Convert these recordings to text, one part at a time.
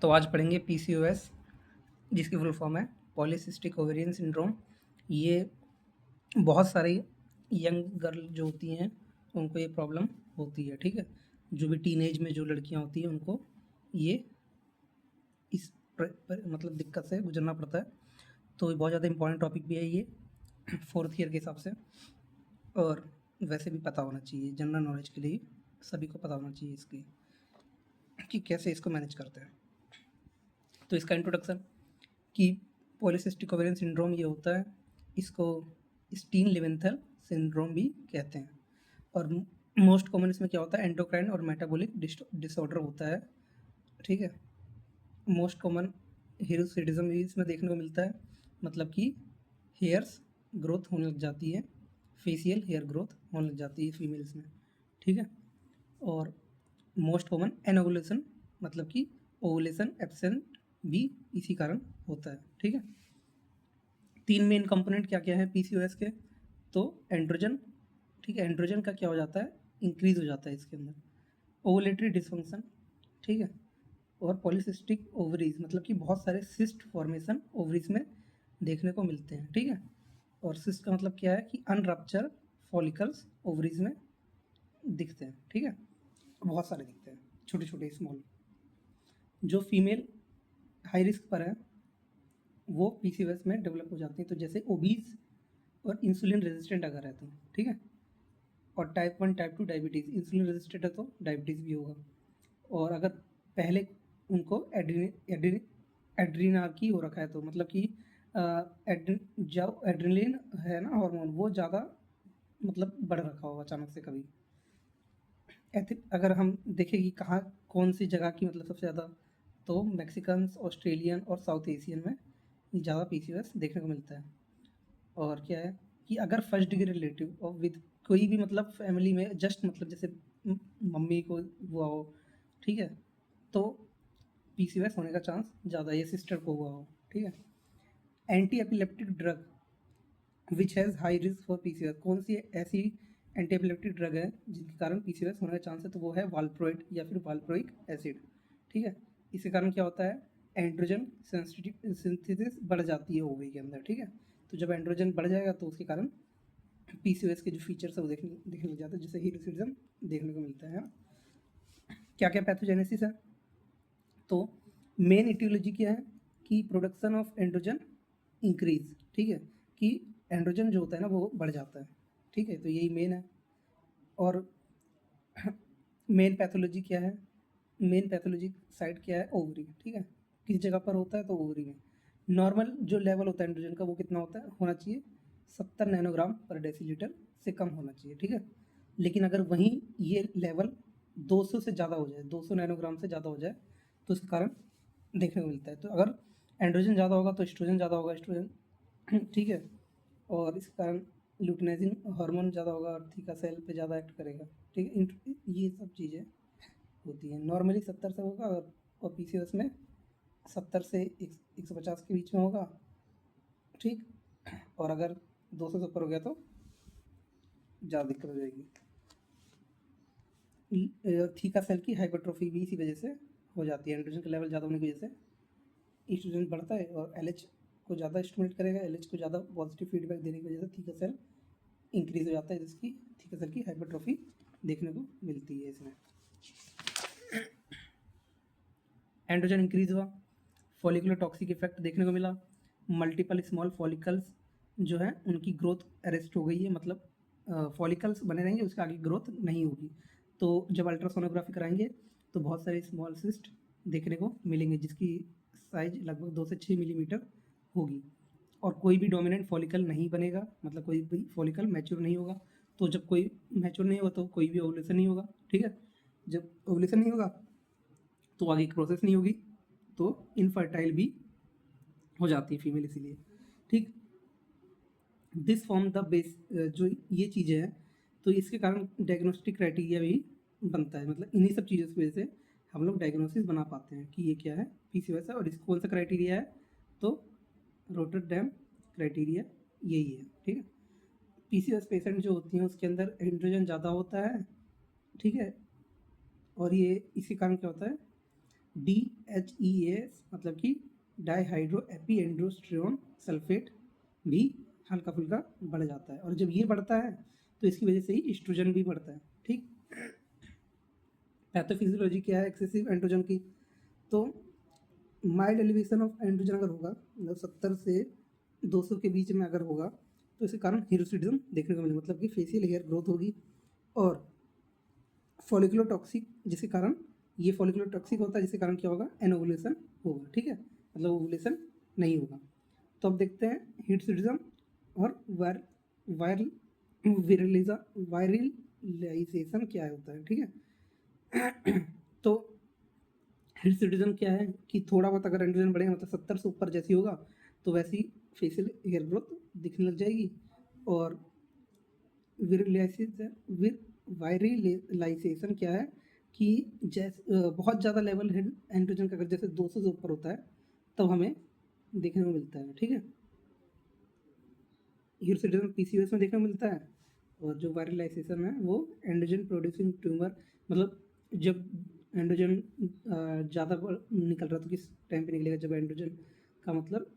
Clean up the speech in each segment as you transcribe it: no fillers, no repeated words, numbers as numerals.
तो आज पढ़ेंगे पीसीओएस, जिसकी फुल फॉर्म है पॉलीसिस्टिक ओवेरियन सिंड्रोम। ये बहुत सारी यंग गर्ल जो होती हैं उनको ये प्रॉब्लम होती है, ठीक है। जो भी टीनेज में जो लड़कियां होती हैं उनको ये इस मतलब दिक्कत से गुजरना पड़ता है। तो ये बहुत ज़्यादा इंपॉर्टेंट टॉपिक भी है ये फोर्थ ईयर के हिसाब से, और वैसे भी पता होना चाहिए, जनरल नॉलेज के लिए सभी को पता होना चाहिए इसकी कि कैसे इसको मैनेज करते हैं। तो इसका इंट्रोडक्शन कि पॉलीसिस्टिक ओवेरियन सिंड्रोम ये होता है, इसको स्टीन लिवेंथल सिंड्रोम भी कहते हैं। और मोस्ट कॉमन इसमें क्या होता है, एंडोक्राइन और मेटाबॉलिक डिसऑर्डर होता है, ठीक है। मोस्ट कॉमन हिरोसिडिज्म भी इसमें देखने को मिलता है, मतलब कि हेयर्स ग्रोथ होने लग जाती है, फेशियल हेयर ग्रोथ होने लग जाती है फीमेल्स में, ठीक है। और मोस्ट कॉमन एनोवुलेशन, मतलब कि ओवुलेशन एब्सेंट भी इसी कारण होता है, ठीक है। 3 मेन कंपोनेंट क्या-क्या है पीसीओएस के, तो एंड्रोजन, ठीक है। एंड्रोजन का क्या हो जाता है, इंक्रीज़ हो जाता है इसके अंदर। ओवुलेटरी डिसफंक्शन, ठीक है। और पॉलीसिस्टिक ओवरीज, मतलब कि बहुत सारे सिस्ट फॉर्मेशन ओवरीज में देखने को मिलते हैं, ठीक है। और सिस्ट का मतलब क्या है कि अनरप्चर फॉलिकल्स ओवरीज में दिखते हैं, ठीक है। बहुत सारे दिखते हैं, छोटे-छोटे स्मॉल। जो फीमेल हाई रिस्क पर है वो पीसीओएस में डेवलप हो जाती हैं। तो जैसे ओबीज़ और इंसुलिन रेजिस्टेंट अगर है तो, ठीक है। और type 1 type 2 diabetes, insulin resistant है तो डायबिटीज़ भी होगा। और अगर पहले उनको एड्रीनार्की हो रखा है तो, मतलब कि जो एड्रेनलिन है ना हार्मोन, वो ज़्यादा मतलब बढ़ रखा होगा अचानक से कभी। अगर हम देखें कि कहाँ कौन सी जगह की मतलब सबसे ज़्यादा, तो मैक्सिकन्स, ऑस्ट्रेलियन और साउथ एशियन में ज़्यादा पीसीओएस देखने को मिलता है। और क्या है कि अगर फर्स्ट डिग्री रिलेटिव और विद कोई भी मतलब फैमिली में जस्ट मतलब जैसे मम्मी को हुआ हो, ठीक है, तो पीसीओएस होने का चांस ज़्यादा है, ये सिस्टर को हुआ हो, ठीक है। Anti epileptic drug which has high risk for PCOS, कौन सी ऐसी एंटी एपिलेप्टिक ड्रग है जिनके कारण पीसीओएस होने का चांस है, तो वो है वाल्प्रोइड या फिर वाल्प्रोइक एसिड, ठीक है। इसके कारण क्या होता है, एंड्रोजन सिंथेसिस बढ़ जाती है ओवरी के अंदर, ठीक है। तो जब एंड्रोजन बढ़ जाएगा तो उसके कारण पीसीओएस के जो फीचर्स है वो दिखने लग जाते हैं, जैसे हिरोसिडिज्म देखने को मिलता है। क्या क्या पैथोजेनेसिस है, तो मेन इटियोलॉजी क्या है कि प्रोडक्शन ऑफ एंड्रोजन इंक्रीज, ठीक है, कि एंड्रोजन जो होता है ना वो बढ़ जाता है, ठीक है। तो यही मेन है। और मेन पैथोलॉजी क्या है, मेन पैथोलॉजी साइड क्या है, ओवरी, ठीक है। किस जगह पर होता है, तो ओवरी में। नॉर्मल जो लेवल होता है एंड्रोजन का वो कितना होता है, होना चाहिए 70 नैनोग्राम पर डेसीलीटर से कम होना चाहिए, ठीक है। लेकिन अगर वहीं ये लेवल 200 से ज़्यादा हो जाए, 200 नैनोग्राम से ज़्यादा हो जाए, तो उसके कारण देखने को मिलता है। तो अगर एंड्रोजन ज़्यादा होगा तो एस्ट्रोजन ज़्यादा होगा, एस्ट्रोजन ठीक है। और इस कारण ल्यूटिनाइजिंग हार्मोन ज़्यादा होगा और थीका सेल पे ज़्यादा एक्ट करेगा, ठीक है। ये सब चीज़ें होती हैं। नॉर्मली 70 से होगा, और पीसीओएस में 70 से 150 के बीच में होगा, ठीक। और अगर 200 से ऊपर हो गया तो ज़्यादा दिक्कत हो जाएगी। थीका सेल की हाइपरट्रोफी भी इसी वजह से हो जाती है, एंड्रोजन का लेवल ज़्यादा होने की वजह से एस्ट्रोजन बढ़ता है और एलएच को ज़्यादा स्टिमुलेट करेगा, एलएच को ज़्यादा पॉजिटिव फीडबैक देने की वजह से थीका सेल इंक्रीज हो जाता है, जिसकी थीका सेल की हाइपरट्रोफी देखने को मिलती है इसमें। एंड्रोजन इंक्रीज हुआ, फॉलिकुलर टॉक्सिक इफेक्ट देखने को मिला, मल्टीपल स्मॉल फॉलिकल्स जो है उनकी ग्रोथ अरेस्ट हो गई है, मतलब फॉलिकल्स बने रहेंगे, उसके आगे ग्रोथ नहीं होगी। तो जब अल्ट्रासोनोग्राफी कराएंगे तो बहुत सारे स्मॉल सिस्ट देखने को मिलेंगे, जिसकी साइज लगभग 2 से 6 मिलीमीटर होगी। और कोई भी डोमिनेंट फॉलिकल नहीं बनेगा, मतलब कोई भी फॉलिकल मैच्योर नहीं होगा। तो जब कोई मैच्योर नहीं होगा तो कोई भी ओवुलेशन नहीं होगा, ठीक है। जब ओवुलेशन नहीं होगा तो आगे की प्रोसेस नहीं होगी, तो इनफर्टाइल भी हो जाती है फीमेल, इसीलिए, ठीक। दिस फॉर्म द बेस, जो ये चीज़ें हैं, तो इसके कारण डायग्नोस्टिक क्राइटेरिया भी बनता है, मतलब इन्हीं सब चीज़ों की वजह से हम लोग डायग्नोसिस बना पाते हैं कि ये क्या है, पीसीओएस है। और इसका कौन सा क्राइटेरिया है, तो रोटरडैम क्राइटेरिया यही है, ठीक है। पीसीओएस पेशेंट जो होती हैं उसके अंदर एंड्रोजन ज़्यादा होता है, ठीक है। और ये इसी कारण क्या होता है, DHEAS मतलब कि डाईहाइड्रो एपी एंड्रोस्टेरोन सल्फेट भी हल्का फुल्का बढ़ जाता है, और जब ये बढ़ता है तो इसकी वजह से ही एस्ट्रोजन भी बढ़ता है। ठीक, पैथोफिजियोलॉजी क्या है एक्सेसिव एंड्रोजन की? तो माइल्ड एलिवेशन ऑफ एंड्रोजन अगर होगा, मतलब 70 से 200 के बीच में अगर होगा, तो इसके कारण हिरोसिडिज्म देखने को मिलेगा, मतलब कि फेशियल हेयर ग्रोथ होगी, और फॉलिकुलर टॉक्सिक, जिसके कारण ये फॉलिकुलर टॉक्सिक होता है, जिसके कारण क्या होगा, एनोवुलेशन होगा। ठीक है, मतलब ओवुलेशन नहीं होगा। तो अब देखते हैं हिरोसिडिज्म और वायरल वायरलाइजेशन क्या होता है। ठीक है तो हिरसुटिज्म क्या है कि थोड़ा बहुत अगर एंड्रोजन बढ़ेगा, मतलब 70 से ऊपर जैसी होगा, तो वैसी फेशियल हेयर ग्रोथ दिखने लग जाएगी। और वायरलाइजेशन क्या है कि बहुत ज़्यादा लेवल है एंड्रोजन का, अगर जैसे 200 से ऊपर होता है तब हमें देखने को मिलता है। ठीक है, हिरसुटिज्म पीसीओएस में देखने को मिलता है, और जो वायरलाइजेशन है वो एंड्रोजन प्रोड्यूसिंग ट्यूमर, मतलब जब एंड्रोजन ज़्यादा निकल रहा, तो किस टाइम पे निकलेगा, जब एंड्रोजन का मतलब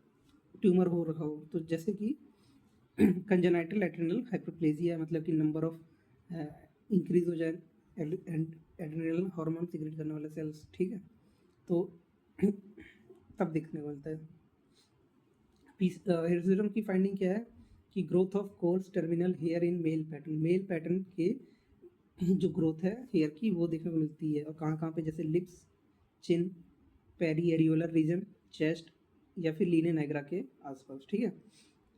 ट्यूमर हो रखा हो, तो जैसे कि कंजेनाइटल एड्रेनल हाइपरप्लेजिया, मतलब कि नंबर ऑफ इंक्रीज हो जाए एड्रेनल हार्मोन सिक्रेट करने वाले सेल्स। ठीक है, तो तब देखने को मिलता है। हिरसुटिज्म की फाइंडिंग क्या है कि growth of course terminal here in male pattern के जो ग्रोथ है हेयर की वो देखने को मिलती है, और कहाँ कहाँ पे, जैसे लिप्स, चिन, पेरी एरियोलर रीजन, चेस्ट, या फिर लीनिया नाइग्रा के आसपास। ठीक है,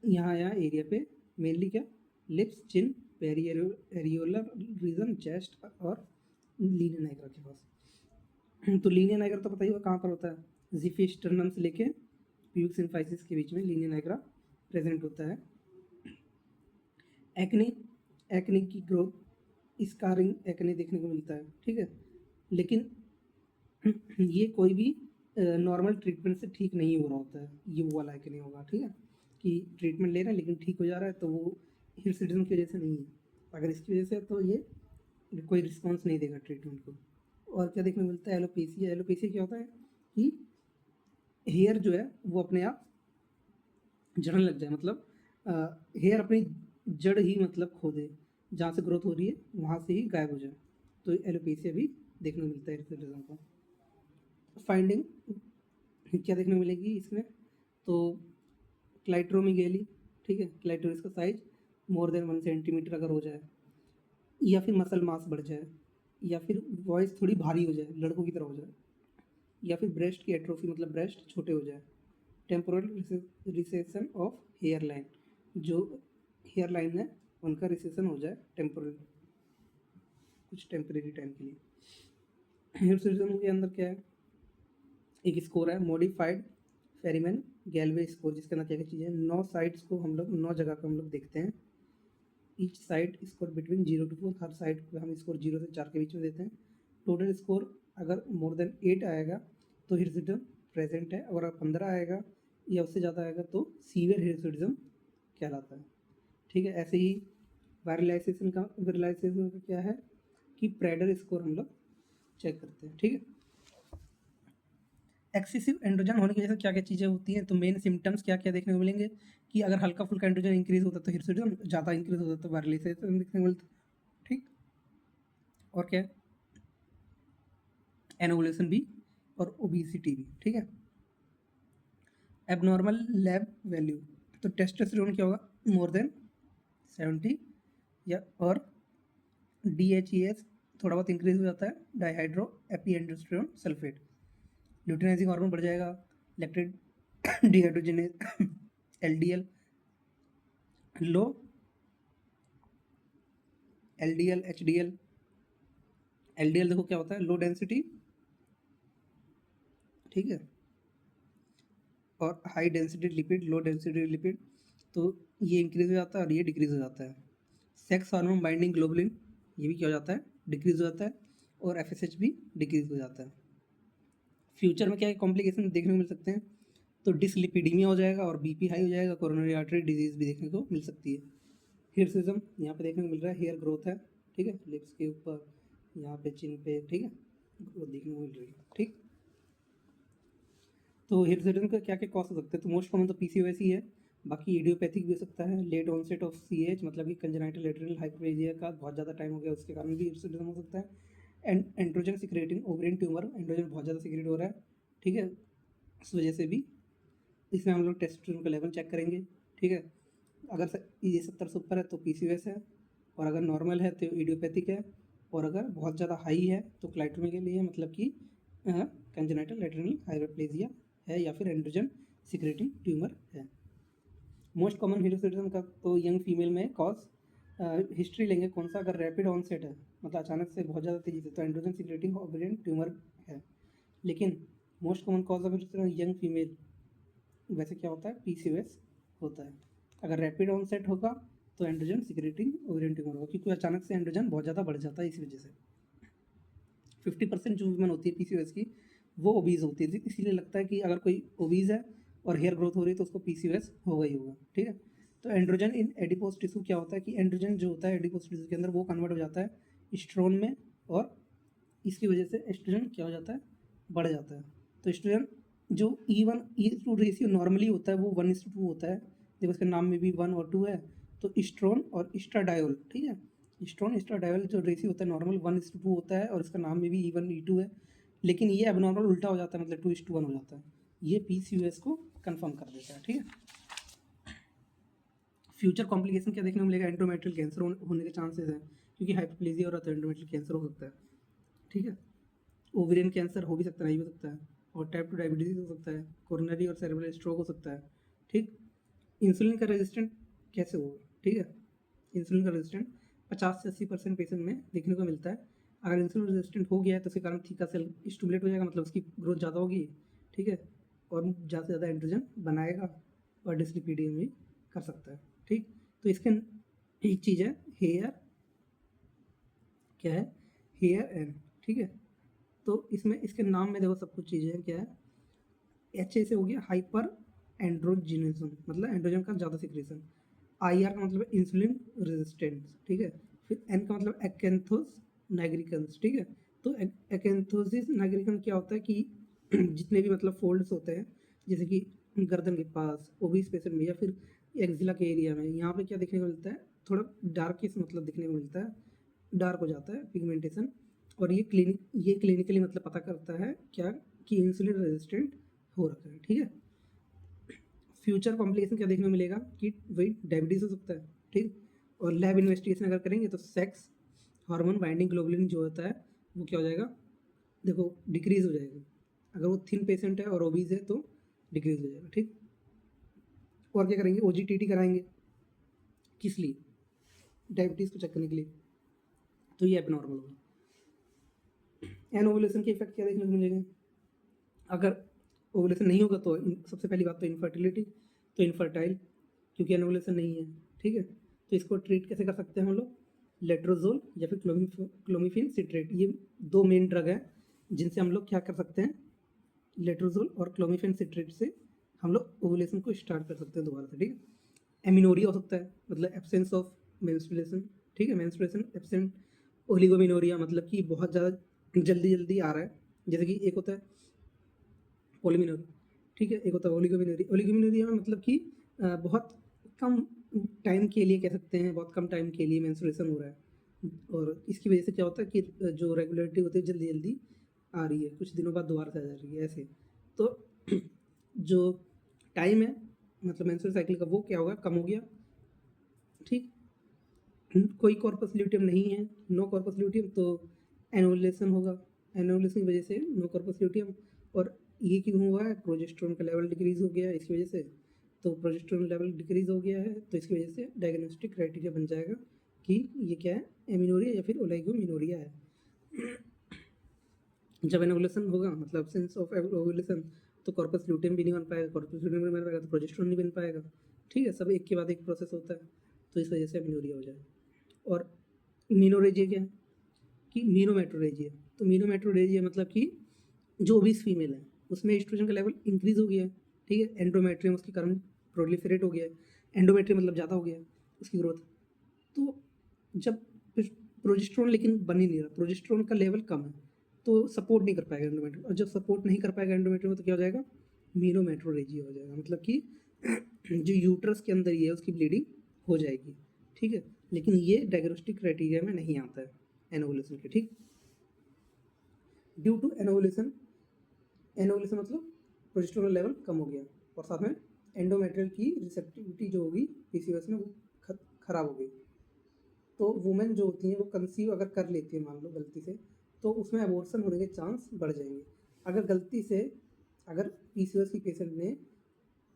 यहाँ एरिया पे मेनली क्या, लिप्स, चिन, पेरी एरियोलर रीजन, चेस्ट और लीनिया नाइग्रा के पास। तो लीनिया नाइग्रा तो पता ही होगा कहाँ पर होता है, जिफी स्टर्नम से लेके प्यूबिक सिम्फाइसिस के बीच में लीनिया नाइग्रा प्रेजेंट होता है। एक्ने की ग्रोथ स्कारिंग एक्ने देखने को मिलता है। ठीक है, लेकिन ये कोई भी नॉर्मल ट्रीटमेंट से ठीक नहीं हो रहा होता है, ये वो वाला एक्ने होगा। ठीक है, कि ट्रीटमेंट ले रहे हैं लेकिन ठीक हो जा रहा है, तो वो हिरसुटिज्म की वजह से नहीं है। अगर इसकी वजह से है तो ये कोई रिस्पॉन्स नहीं देगा ट्रीटमेंट को। और क्या देखने को मिलता है, एलोपेसिया। एलोपेसिया क्या होता है कि हेयर जो है वो अपने आप झड़ने लग जाए, मतलब हेयर अपनी जड़ ही मतलब खो दे, जहाँ से ग्रोथ हो रही है वहाँ से ही गायब हो जाए, तो एलोपेसिया भी देखने को मिलता है हिरसुटिज्म का। फाइंडिंग क्या देखने को मिलेगी इसमें, तो क्लाइट्रोमीगेली। ठीक है, क्लाइटोरिस का साइज मोर देन 1 सेंटीमीटर अगर हो जाए, या फिर मसल मास बढ़ जाए, या फिर वॉइस थोड़ी भारी हो जाए, लड़कों की तरह हो जाए, या फिर ब्रेस्ट की एट्रोफी, मतलब ब्रेस्ट छोटे हो जाए, temporal recession of hair line, जो हेयर लाइन है उनका रिसेशन हो जाए टेम्पोरल, कुछ टेम्परेरी टाइम के लिए। हिरसुटिज्म के अंदर क्या है, एक स्कोर है मॉडिफाइड फेरिमन गैल्वे स्कोर, जिसके अंदर क्या क्या चीज़ें हैं, 9 साइड्स को हम लोग 9 जगह को हम लोग देखते हैं। Each side score between 0 to 4, her side पे हम स्कोर 0 से 4 के बीच में देते हैं। टोटल स्कोर अगर मोर देन 8 आएगा तो हिरसुटिज्म प्रेजेंट है, और अगर 15 आएगा या उससे ज़्यादा आएगा तो सीवियर हिरसुटिज्म कहलाता है। ठीक है, ऐसे ही वायरलाइजेशन का क्या है कि प्रेडर स्कोर हम लोग चेक करते हैं। ठीक है, एक्सेसिव एंड्रोजन होने की वजह से क्या क्या चीज़ें होती हैं, तो मेन सिम्टम्स क्या क्या देखने को मिलेंगे कि अगर हल्का फुल्का एंड्रोजन इंक्रीज होता है तो हिरसुटिज्म, ज़्यादा इंक्रीज होता है तो वायरलाइजेशन देखने को मिलता है। ठीक, और क्या, एनोवुलेशन भी और ओबेसिटी भी। ठीक है, एबनॉर्मल लैब वैल्यू, तो टेस्टोस्टेरोन क्या होगा, मोर देन 70, या और DHEAS थोड़ा बहुत इंक्रीज हो जाता है, dihydro AP androsterone sulphate, luteinizing hormone बढ़ जाएगा, लैक्टेट डिहाइड्रोजनेज LDL लो, LDL देखो क्या होता है, लो डेंसिटी। ठीक है, और high density lipid, low density lipid, तो ये इंक्रीज हो जाता है और ये डिक्रीज हो जाता है। सेक्स हार्मोन बाइंडिंग ग्लोबुलिन, ये भी क्या हो जाता है, डिक्रीज हो जाता है, और FSH भी डिक्रीज हो जाता है। फ्यूचर में क्या कॉम्प्लिकेशन देखने को मिल सकते हैं, तो डिसलिपिडीमिया हो जाएगा, और BP हाई हो जाएगा, कोरोनरी आर्टरी डिजीज भी देखने को मिल सकती है। हिरसुटिज्म यहाँ पे देखने को मिल रहा है, हेयर ग्रोथ है। ठीक है, लिप्स के ऊपर, यहाँ पे चिन पे। ठीक है, ग्रोथ देखने को मिल रही है। ठीक, तो हिरसुटिज्म का क्या-क्या कॉज हो सकते हैं? तो मोस्ट कॉमन तो पीसीओएस ही है, बाकी इडियोपैथिक भी हो सकता है, लेट ऑनसेट ऑफ सीएच मतलब कि कंजेनाइटल एड्रेनल हाइपरप्लेजिया का बहुत ज़्यादा टाइम हो गया उसके कारण भी हिरसुटिज्म हो सकता है। And androgen secreting ovarian tumour, androgen बहुत ज़्यादा सिक्रेट हो रहा है, ठीक है? उस वजह से भी इसमें हम लोग टेस्टोस्टेरोन का लेवल चेक करेंगे, ठीक है? अगर ये 70 से ऊपर है तो पीसीओएस है, और अगर नॉर्मल है तो इडियोपैथिक है, और अगर बहुत ज़्यादा हाई है तो क्लाइट्रोमेगाली है, मतलब कि कंजेनाइटल एड्रेनल हाइपरप्लेजिया है या फिर एंड्रोजन सिक्रेटिंग ट्यूमर है। मोस्ट कॉमन हिरसुटिज्म का तो यंग फीमेल में कॉज हिस्ट्री लेंगे कौन सा, अगर रैपिड ऑनसेट है मतलब अचानक से बहुत ज़्यादा तेज़ी से, तो एंड्रोजन सिक्रेटिंग ओवेरियन ट्यूमर है। लेकिन most common cause of hirsutism young female वैसे क्या होता है, पीसीओएस होता है। अगर रैपिड ऑनसेट होगा तो एंड्रोजन सिक्रेटिंग ओवेरियन ट्यूमर होगा, क्योंकि अचानक से एंड्रोजन बहुत ज़्यादा बढ़ जाता है, इस वजह से 50% जो वुमेन होती है पीसीओएस की वो ओबीज होती है, इसीलिए लगता है कि अगर कोई ओबीज है और हेयर ग्रोथ हो रही है तो उसको पीसीओएस होगा ही होगा, ठीक है? तो एंड्रोजन इन एडिपोज टिश्यू क्या होता है कि एंड्रोजन जो होता है एडिपोज टिश्यू के अंदर वो कन्वर्ट हो जाता है एस्ट्रोजन में, और इसकी वजह से एस्ट्रोजन क्या हो जाता है, बढ़ जाता है। तो एस्ट्रोजन जो E1:E2 रेशियो नॉर्मली होता है वो 1:2 होता है, देखो उसके नाम में भी 1 और 2 है। तो एस्ट्रोन और एस्ट्राडायोल, ठीक है? एस्ट्रोन एस्ट्राडायोल जो रेशियो होता है नॉर्मल 1:2 होता है, और इसका नाम में भी E1:E2 है, लेकिन ये एबनॉर्मल उल्टा हो जाता है, मतलब 2:1 हो जाता है। ये पीसीओएस को कन्फर्म कर देता है, ठीक है? फ्यूचर कॉम्प्लिकेशन क्या देखने को मिलेगा, एंडोमेट्रियल कैंसर होने के चांसेस हैं, क्योंकि हाइपरप्लेजिया हो रहा है तो एंडोमेट्रियल कैंसर हो सकता है, ठीक है? ओवेरियन कैंसर हो भी सकता है, नहीं हो सकता है, और टाइप 2 डायबिटीज़ हो सकता है, कोरोनरी और सेरेब्रल स्ट्रोक हो सकता है, ठीक? इंसुलिन का रेजिस्टेंट कैसे होगा, ठीक है? इंसुलिन का रेजिस्टेंट 50 से 80% पेशेंट में देखने को मिलता है। अगर इंसुलिन रेजिस्टेंट हो गया है तो उसके कारण थीका सेल स्टिमुलेट हो जाएगा, मतलब उसकी ग्रोथ ज़्यादा होगी, ठीक है? और ज़्यादा से ज़्यादा एंड्रोजन बनाएगा और डिस्लिपिडियम भी कर सकता है, ठीक? तो इसके एक चीज़ है हेयर, क्या है, हेयर एंड, ठीक है? तो इसमें इसके नाम में देखो सब कुछ चीज़ें हैं, क्या है, एच ए से हो गया हाइपर एंड्रोजिनिज्म, मतलब एंड्रोजन का ज़्यादा सिक्रेशन। आई आर का मतलब इंसुलिन रेजिस्टेंस, ठीक है? फिर एन का मतलब एक्केंथोस नाइग्रिकन्स, ठीक है? तो एक्केंथोसिस नाइग्रिकन क्या होता है कि जितने भी मतलब फोल्ड्स होते हैं, जैसे कि गर्दन के पास ओबीस पेशेंट में, या फिर एक्जिला के एरिया में, यहाँ पे क्या देखने को मिलता है, थोड़ा डार्किश मतलब दिखने को मिलता है, डार्क हो जाता है पिगमेंटेशन। और ये क्लिनिकली मतलब पता करता है क्या, कि इंसुलिन रेजिस्टेंट हो रखा है, ठीक है? फ्यूचर कॉम्प्लिकेशन क्या देखने को मिलेगा कि वही डायबिटीज़ हो सकता है, ठीक? और लैब इन्वेस्टिगेशन अगर करेंगे तो सेक्स हार्मोन बाइंडिंग ग्लोबुलिन जो होता है वो क्या हो जाएगा, देखो डिक्रीज़ हो जाएगा। अगर वो थिन पेशेंट है और ओबीज है तो डिक्रीज़ हो जाएगा, ठीक? और क्या करेंगे, ओजीटीटी कराएंगे, किस लिए, डायबिटीज़ को चेक करने के लिए, तो ये एबनॉर्मल होगा। एनओवुलेशन के इफेक्ट क्या देखने को मिलेंगे, अगर ओवुलेशन नहीं होगा तो सबसे पहली बात तो इनफर्टिलिटी, तो इनफर्टाइल, क्योंकि एनोवुलेशन नहीं है, ठीक है? तो इसको ट्रीट कैसे कर सकते हैं हम लोग, लेट्रोजोल या फिर क्लोमिफेन सिट्रेट, ये दो मेन ड्रग हैं जिनसे हम लोग क्या कर सकते हैं, लेट्रोजोल और क्लोमिफेन सिट्रेट से हम लोग ओवुलेशन को स्टार्ट कर सकते हैं दोबारा से, ठीक है? एमिनोरिया हो सकता है, मतलब एब्सेंस ऑफ मेंस्ट्रुएशन, ठीक है? Menstruation absent. ओलिगोमिनोरिया मतलब कि बहुत ज़्यादा जल्दी जल्दी आ रहा है, जैसे कि एक होता है पोलिमिनोरी, ठीक है? एक होता है ओलिगोमिनोरी। ओलिगोमिनोरिया में मतलब कि बहुत कम टाइम के लिए कह सकते हैं, बहुत कम टाइम के लिए मेंस्ट्रुएशन हो रहा है, और इसकी वजह से क्या होता है कि जो रेगुलरिटी होती है जल्दी जल्दी आ रही है, कुछ दिनों बाद दोबारा से आ जा रही है, ऐसे। तो जो टाइम है मतलब मेंस्ट्रुअल साइकिल का वो क्या होगा, कम हो गया, ठीक? कोई कॉर्पस ल्यूटियम नहीं है, नो कॉर्पस ल्यूटियम, तो एनोवुलेशन होगा, एनोवुलेशन की वजह से नो कॉर्पस ल्यूटियम। और ये क्यों हुआ है, प्रोजेस्टेरोन का लेवल डिक्रीज हो गया है इसकी वजह से, तो प्रोजेस्टेरोन लेवल डिक्रीज हो गया है तो इसकी वजह से डायग्नोस्टिक क्राइटेरिया बन जाएगा कि ये क्या है, एमिनोरिया या फिर ओलिगोमिनोरिया है। जब एनोवुलेशन होगा मतलब एब्सेंस ऑफ ओवुलेशन, तो कॉर्पस ल्यूटियम भी नहीं बन पाएगा, कॉर्पस ल्यूटियम नहीं बन पाएगा तो प्रोजेस्टेरोन नहीं बन पाएगा, ठीक है? सब एक के बाद एक प्रोसेस होता है, तो इस वजह से एमिनोरिया हो जाएगा। और मीनोरेजिया क्या है कि मीनोमेट्रोरेजिया, तो मीनोमेट्रोरेजिया मतलब कि जो ओबीस फीमेल है उसमें एस्ट्रोजन का लेवल इंक्रीज हो गया है, ठीक है? एंडोमेट्रियम उसके कारण प्रोलिफरेट हो गया है, एंडोमेट्रियम मतलब ज़्यादा हो गया है उसकी ग्रोथ। तो जब प्रोजेस्टेरोन लेकिन बन ही नहीं रहा, प्रोजेस्टेरोन का लेवल कम है तो सपोर्ट नहीं कर पाएगा एंडोमेट्रियम, और जब सपोर्ट नहीं कर पाएगा एंडोमेट्रियम तो क्या हो जाएगा, मीनोमेट्रोरेजिया हो जाएगा, मतलब कि जो यूट्रस के अंदर ही है उसकी ब्लीडिंग हो जाएगी, ठीक है। लेकिन ये डायग्नोस्टिक क्राइटेरिया में नहीं आता है एनोवुलेशन के, ठीक। ड्यू टू एनोवुलेशन, एनोवुलेशन मतलब प्रोजेस्टेरोन लेवल कम हो गया और साथ में एंडोमेट्रियल की रिसेप्टिविटी जो होगी पीसीओएस में वो खराब हो गई। तो वुमेन जो होती हैं वो कंसीव अगर कर लेती है मान लो गलती से, तो उसमें अबॉर्शन होने के चांस बढ़ जाएंगे। अगर गलती से, अगर पीसीओएस की पेशेंट ने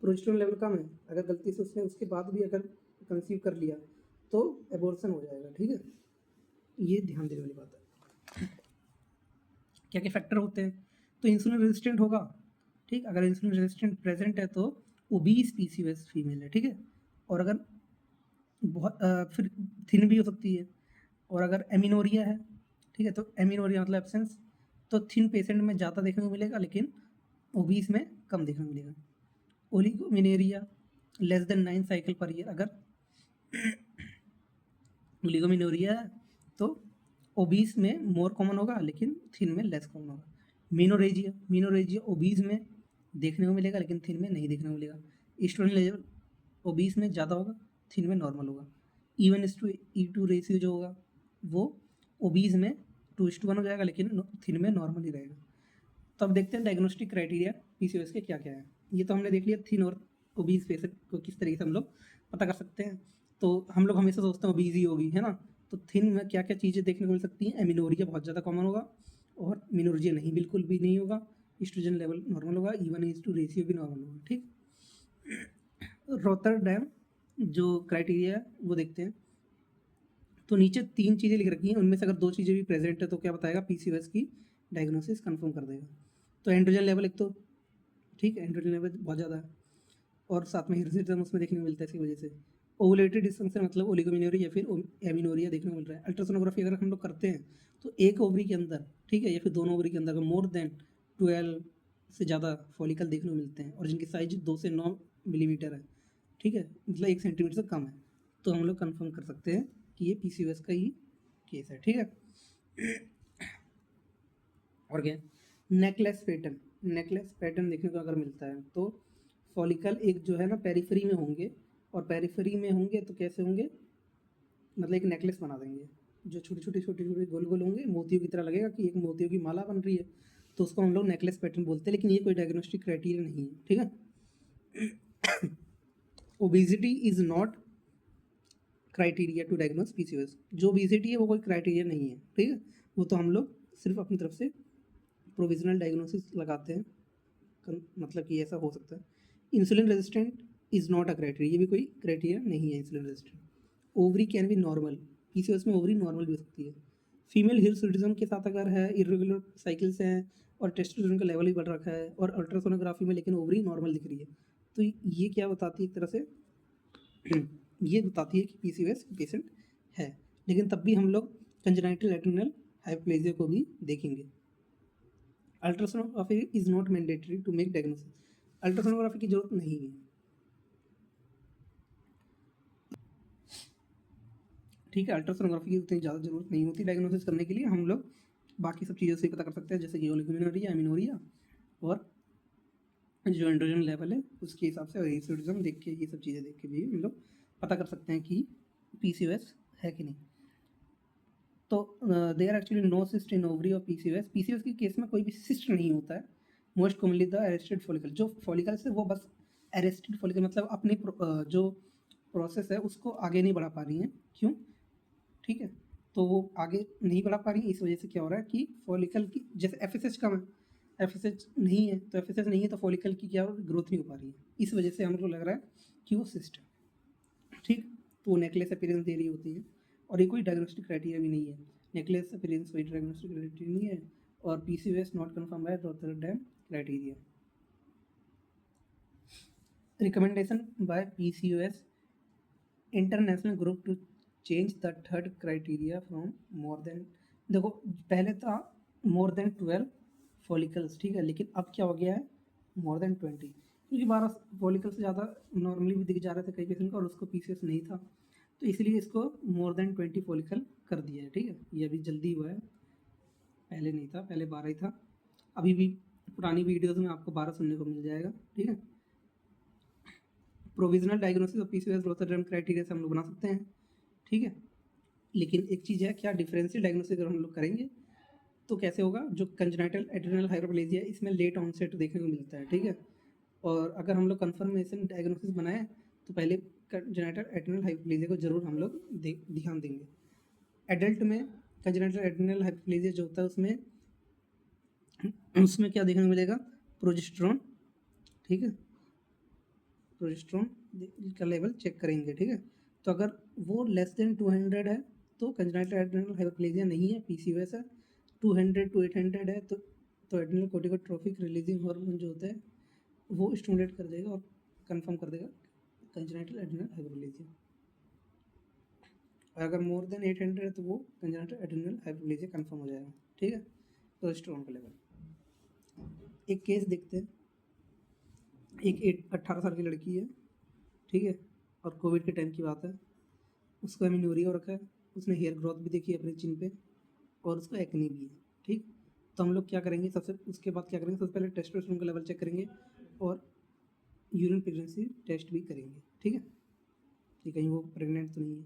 प्रोजेस्टेरोन लेवल कम है, अगर गलती से उसने उसके बाद भी अगर कंसीव कर लिया तो एबॉर्शन हो जाएगा, ठीक है। ये ध्यान देने वाली बात है। क्या क्या फैक्टर होते हैं, तो इंसुलिन रेजिस्टेंट होगा, ठीक। अगर इंसुलिन रेजिस्टेंट प्रेजेंट है तो ओबीस पीसीओएस फीमेल है, ठीक है। और अगर बहुत फिर थिन भी हो सकती है। और अगर एमिनोरिया है, ठीक है, तो एमिनोरिया मतलब एब्सेंस, तो थिन पेशेंट में ज़्यादा देखने को मिलेगा लेकिन ओबीस में कम देखने को मिलेगा। Oligomenorrhoea less than 9 cycle per year, अगर ओलिगोमिनोरिया है तो ओबीस में मोर कॉमन होगा लेकिन थिन में लेस कॉमन होगा। मीनोरेजिया, मीनोरेजिया ओबीस में देखने को मिलेगा लेकिन थिन में नहीं देखने को मिलेगा। एस्ट्रोजन लेवल ओबीस में ज़्यादा होगा, थिन में नॉर्मल होगा। इवन इस टू ई टू रेशियो जो होगा वो ओबीस में 2:1 हो जाएगा लेकिन थिन में नॉर्मल ही रहेगा। तो अब देखते हैं डायग्नोस्टिक क्राइटेरिया पीसीओएस के क्या क्या है। ये तो हमने देख लिया थिन और ओबीस पेशेंट को किस तरीके से हम लोग पता कर सकते हैं। तो हम लोग हमेशा सोचते हैं ओबीस ही होगी, है ना। तो थिन में क्या क्या चीज़ें देखने को मिल सकती हैं, एमिनोरिया बहुत ज़्यादा कॉमन होगा और मिनोरिया नहीं, बिल्कुल भी नहीं होगा। एस्ट्रोजन लेवल नॉर्मल होगा, इवन इज टू रेशियो भी नॉर्मल होगा, ठीक। रोटरडैम जो क्राइटेरिया है वो देखते हैं। तो नीचे 3 चीज़ें लिख रखी हैं, उनमें से अगर 2 चीज़ें भी प्रेजेंट है तो क्या बताएगा, पीसीओएस की डायग्नोसिस कंफर्म कर देगा। तो एंड्रोजन लेवल एक तो, ठीक है, एंड्रोजन लेवल बहुत ज़्यादा है और साथ में हिर्सुटिज्म उसमें देखने को मिलता है इसकी वजह से। ओवुलेटेड डिस्फंक्शन मतलब ओलिगोमिनोरिया या फिर एमिनोरिया देखने को मिल रहा है। अल्ट्रासोनोग्राफी अगर हम लोग करते हैं तो एक ओवरी के अंदर, ठीक है, या फिर दोनों ओवरी के अंदर मोर देन 12 से ज़्यादा फॉलिकल देखने को मिलते हैं और जिनकी साइज 2 से 9 मिलीमीटर है, ठीक है, मतलब 1 सेंटीमीटर से कम है, तो हम लोग कंफर्म कर सकते हैं कि ये पीसीओएस का ही केस है, ठीक है। और क्या, नेकलेस पैटर्न, नेकलेस पैटर्न देखने को अगर मिलता है तो फॉलिकल एक जो है ना पेरिफेरी में होंगे, और पेरिफेरी में होंगे तो कैसे होंगे, मतलब एक नेकलेस बना देंगे जो छोटे छोटे गोल गोल होंगे, मोतियों की तरह लगेगा कि एक मोतियों की माला बन रही है, तो उसको हम लोग नेकलेस पैटर्न बोलते हैं। लेकिन ये कोई डायग्नोस्टिक क्राइटेरिया नहीं है, ठीक है। Obesity is not criteria to diagnose PCOS, जो ओबेसिटी है वो कोई क्राइटेरिया नहीं है, ठीक है। वो तो हम लोग सिर्फ अपनी तरफ से प्रोविजनल डायग्नोसिस लगाते हैं, मतलब कि ऐसा हो सकता है। Insulin resistant is not a criteria, ये भी कोई क्राइटेरिया नहीं है insulin resistant. Ovary can be normal, PCOS में ओवरी नॉर्मल भी हो सकती है। फीमेल हिर्सुटिज्म के साथ अगर है, इरेगुलर साइकिल्स हैं और टेस्टोस्टेरोन का लेवल भी बढ़ रखा है और अल्ट्रासोनोग्राफी में लेकिन ओवरी नॉर्मल दिख रही है, तो ये क्या बताती है एक तरह से, ये बताती है कि पीसीओएस पेशेंट है। लेकिन तब भी हम लोग कंजेनाइटल एड्रेनल हाइपोप्लेजिया को भी देखेंगे। Ultrasonography is not mandatory to make diagnosis, ultrasonography की जरूरत नहीं है, ठीक है। अल्ट्रासोनोग्राफी की उतनी ज़्यादा जरूरत नहीं होती डायग्नोसिस करने के लिए, हम लोग बाकी सब चीज़ों से ही पता कर सकते हैं, जैसे कि ओलिगोमेनोरिया, एमिनोरिया और जो एंड्रोजन लेवल है उसके हिसाब से, और हिर्सुटिज्म देख के, ये सब चीज़ें देख के भी हम लोग पता कर सकते हैं कि पीसीओएस है कि नहीं। तो there actually no cyst in ovary of PCOS, PCOS के केस में कोई भी सिस्ट नहीं होता है। Most commonly the arrested follicle, जो फॉलिकल्स है वो बस अरेस्टेड फॉलिकल, मतलब अपनी जो प्रोसेस है उसको आगे नहीं बढ़ा पा रही हैं, क्यों, ठीक है। तो वो आगे नहीं बढ़ा पा रही है, इस वजह से क्या हो रहा है कि फॉलिकल की, जैसे एफएसएच कम है, एफएसएच नहीं है, तो एफएसएच नहीं है तो फॉलिकल की क्या ग्रोथ नहीं हो पा रही है, इस वजह से हमको लग रहा है कि वो सिस्ट है, ठीक। तो वो नेकलेस अपीयरेंस दे रही होती है और ये कोई डायग्नोस्टिक क्राइटेरिया भी नहीं है। नेकलेस अपीयरेंस कोई डायग्नोस्टिक क्राइटेरिया नहीं है और PCOS not confirm by Rotterdam criteria. Recommendation by PCOS international group to change the third criteria from more than, देखो पहले था मोर देन 12 फॉलिकल्स, ठीक है, लेकिन अब क्या हो गया है मोर देन 20, क्योंकि 12 फॉलिकल से ज़्यादा नॉर्मली भी दिख जा रहे थे कई पेशेंट का और उसको पीसीएस नहीं था, तो इसलिए इसको मोर देन 20 फॉलिकल कर दिया है, ठीक है। ये अभी जल्दी हुआ है, पहले नहीं था, पहले 12 ही था। अभी भी पुरानी वीडियोज़ में आपको 12 सुनने को मिल जाएगा, ठीक है। Provisional diagnosis of PCOS growth drum criteria से हम लोग बना सकते हैं, ठीक है। लेकिन एक चीज़ है, क्या डिफरेंशियल डायग्नोसिस अगर हम लोग करेंगे तो कैसे होगा? जो कंजेनिटल एड्रेनल हाइपरप्लेजिया इसमें लेट ऑनसेट देखने को मिलता है, ठीक है। और अगर हम लोग कन्फर्मेशन डायग्नोसिस बनाएँ तो पहले कंजेनिटल एड्रेनल हाइपरप्लेजिया को ज़रूर हम लोग ध्यान देंगे। एडल्ट में कंजेनिटल एड्रेनल हाइपरप्लेजिया जो होता है उसमें क्या देखने को मिलेगा? प्रोजेस्टेरोन, ठीक है। प्रोजेस्टेरोन का लेवल चेक करेंगे, ठीक है। तो अगर वो लेस देन 200 है तो कंजेनिटल एड्रेनल हाइपरप्लेजिया नहीं है, पीसीओएस है। 200 to 800 है तो एड्रेनल कोर्टिकोट्रोपिक रिलीजिंग हार्मोन जो होता है वो स्टिमुलेट कर देगा और कंफर्म कर देगा कंजेनिटल एड्रेनल हाइपरप्लेजिया। और अगर मोर देन 800 है तो वो कंजेनिटल एड्रेनल हाइपरप्लेजिया कंफर्म हो जाएगा, ठीक है। प्रोजेस्टेरोन का लेवल। एक केस देखते हैं। एक 18 साल की लड़की है, ठीक है, और कोविड के टाइम की बात है। उसको एमिन्यूरिया हो रखा है, उसने हेयर ग्रोथ भी देखी है अपने चिन पे और उसको एक्ने भी है, ठीक। तो हम लोग क्या करेंगे, उसके बाद क्या करेंगे, सबसे पहले टेस्टोस्टेरोन का लेवल चेक करेंगे और यूरिन प्रेगनेंसी टेस्ट भी करेंगे, ठीक है, कि कहीं वो प्रेग्नेंट तो नहीं है।